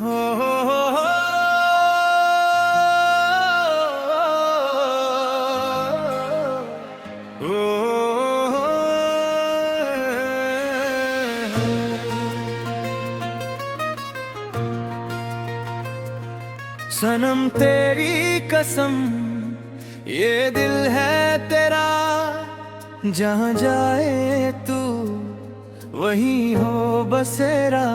हो हो सनम तेरी कसम, ये दिल है तेरा, जहाँ जाए तू वहीं हो बसेरा।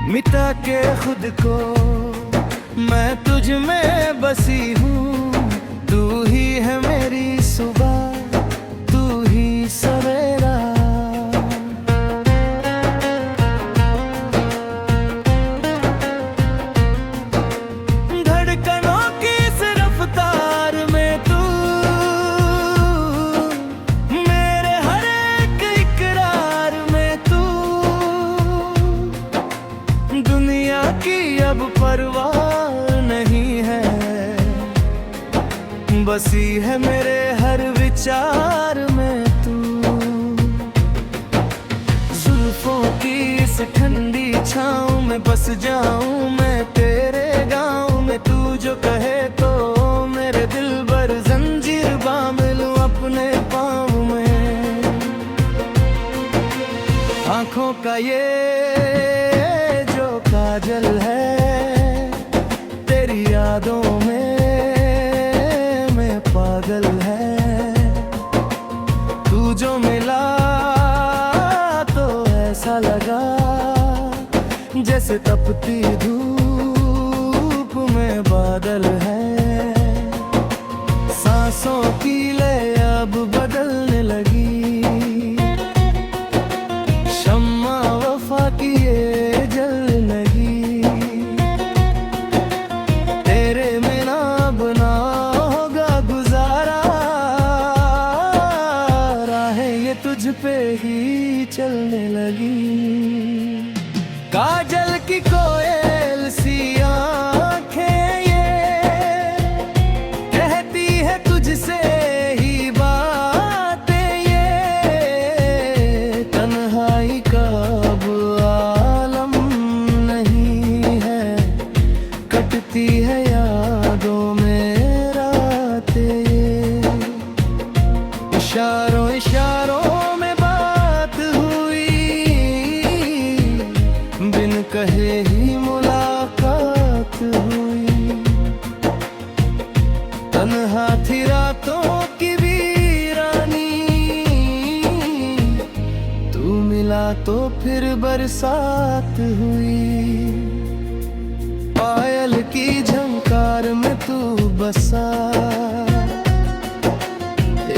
मिटा के खुद को मैं तुझ में बसी हूँ, तू ही है मेरी सुबह, तू ही सवेरा। धड़कनों की इस रफ्तार में तू, मेरे हर एक इकरार में तू, दुनिया की अब परवाह नहीं है, बसी है मेरे हर विचार में तू। जुल्फों की इस ठंडी छाँव में बस जाऊं मैं तेरे गाँव में, तू जो कहे तो मेरे दिल भर जंजीर बांध लूं अपने पाँव में। आँखों का ये जो काजल है, तेरी यादों में मैं पागल है। तू जो मिला तो ऐसा लगा जैसे तपती धूप में बादल है। सांसों की लय अब बदलने लगी, शम्मा वफा की ये जलने लगी। तेरे बिना बना होगा गुजारा, राहें ये तुझ पे ही चलने लगी। काजल की कोयल सी आँखें ये कहती है तुझसे ही बातें ये। तन्हाई का अब आलम नहीं है, कटती है यादों में रातें ये। इशारों इशारों में बात हुई, बिन कहे ही मुलाकात हुई। तन्हा थी रातों की वीरानी, तू मिला तो फिर बरसात हुई। पायल की झंकार में तू बसा,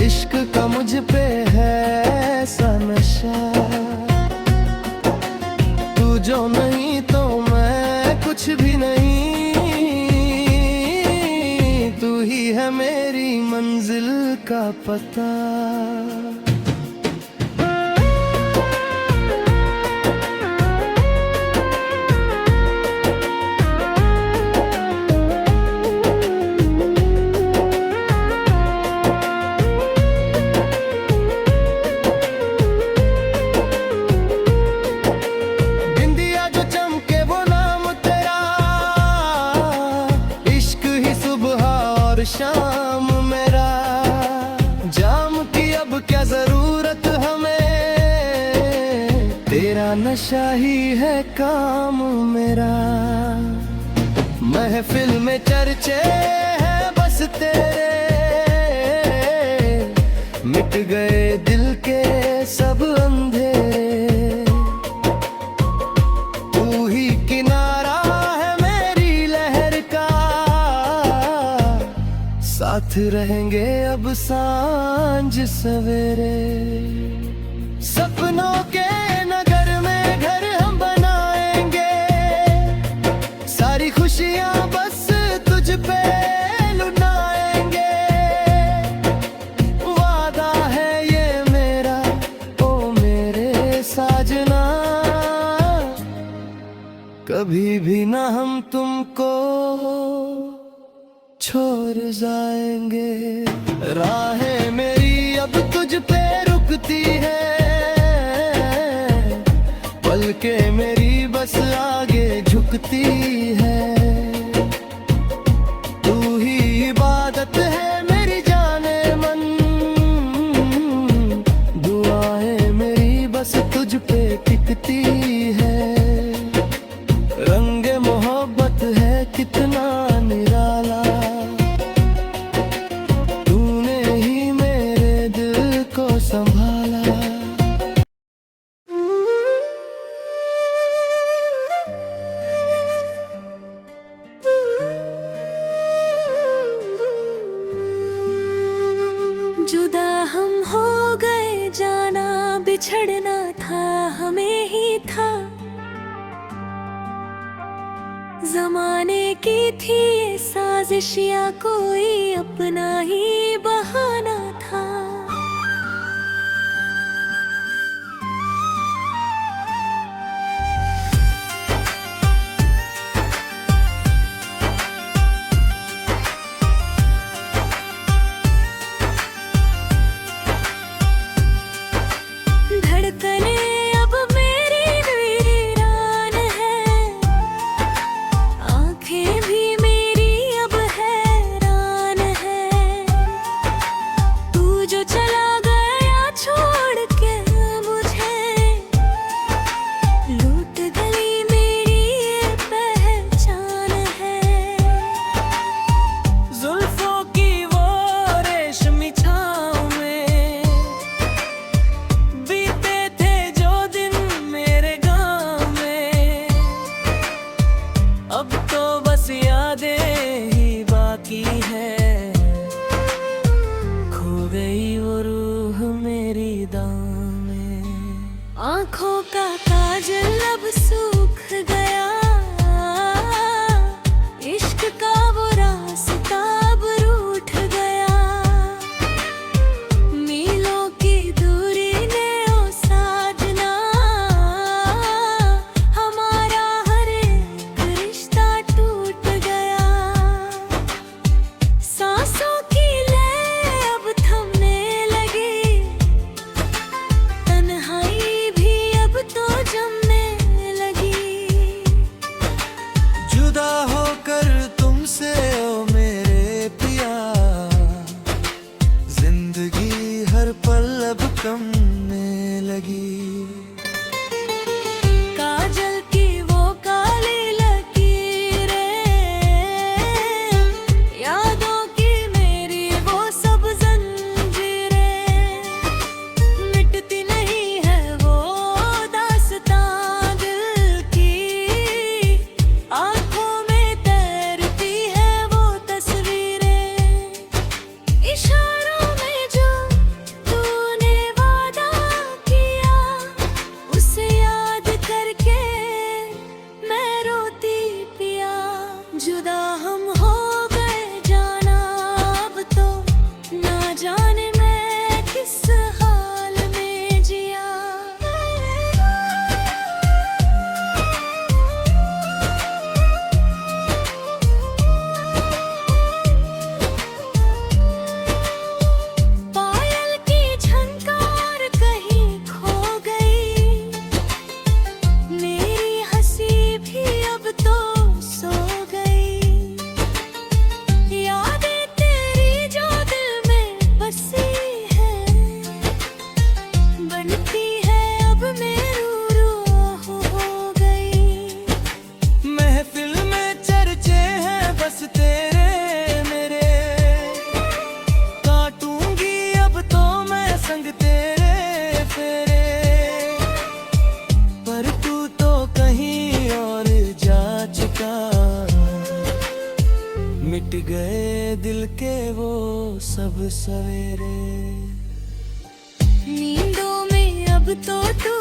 इश्क का मुझ पे है ऐसा नशा। तू जो नहीं तो मैं कुछ भी नहीं, तू ही है मेरी मंजिल का पता। शाम मेरा जाम की अब क्या जरूरत हमें, तेरा नशा ही है काम मेरा। महफिल में चर्चे हैं बस तेरे, मिट गए दिल के सब अंधेरे। तू ही किनारा है मेरी लहर का, साथ रहेंगे अब सांझ सवेरे। सपनों के नगर में घर हम बनाएंगे, सारी खुशियां बस तुझ पे लुटाएंगे। वादा है ये मेरा ओ मेरे साजना, कभी भी ना हम तुमको छोड़ जाएंगे। राहें मेरी अब तुझ पे रुकती दिखती है। तू ही इबादत है मेरी जाने मन, दुआएं मेरी बस तुझ पे टिकती है। रंगे मोहब्बत है कितना निराला, तूने ही मेरे दिल को संभाला। जुदा हम हो गए, जाना बिछड़ना था हमें ही था। जमाने की थी ये साजिश या कोई अपना ही बहाना था। धड़कने अब मेरी वीरान है, आंखें भी मेरी अब हैरान है। तू जो चला गया छोड़ के मुझे, लूट गई मेरी ये पहचान है। जुल्फों की वो रेशमी छाँव में बीते थे जो दिन मेरे गाँव में। अब तो बस यादें ही बाकी है, खो गई वो रूह मेरी दाम में। आँखों का काजल अब सूख गया, इश्क का वो रास्ता अब रूठ गया। मीलों की दूरी ने ओ साजना, हमारा हर एक रिश्ता टूट गया। सांसों की लय अब थमने लगी, तन्हाई भी अब तो जमने लगी। जुदा होकर तुमसे ओ मेरे पिया, जिंदगी हर पल अब कम में लगी। काजल की वो काली लकीरें, यादों की मेरी वो सब जंजीरें, मिटती नहीं है वो दास्तां दिल की। आँखों में तैरती है वो तस्वीरें, इशारों में जो तूने वादा किया, उसे याद करके मैं रोती पिया। जुदा हम हो गए, जाना अब तो ना जाने मैं किस हाल में जिया। पायल की झनकार कहीं खो गई, मेरी हंसी भी अब तो सो गई। यादें तेरी जो दिल में बसी है, बनती है अब मेरी रूह हो गई। महफिल में चर्चे हैं बस तेरे मेरे, काटूंगी अब तो मैं संग तेरे फेरे। पर तू तो कहीं और जा चुका, मिट गए दिल के वो सब सवेरे। नींदों में अब तो तू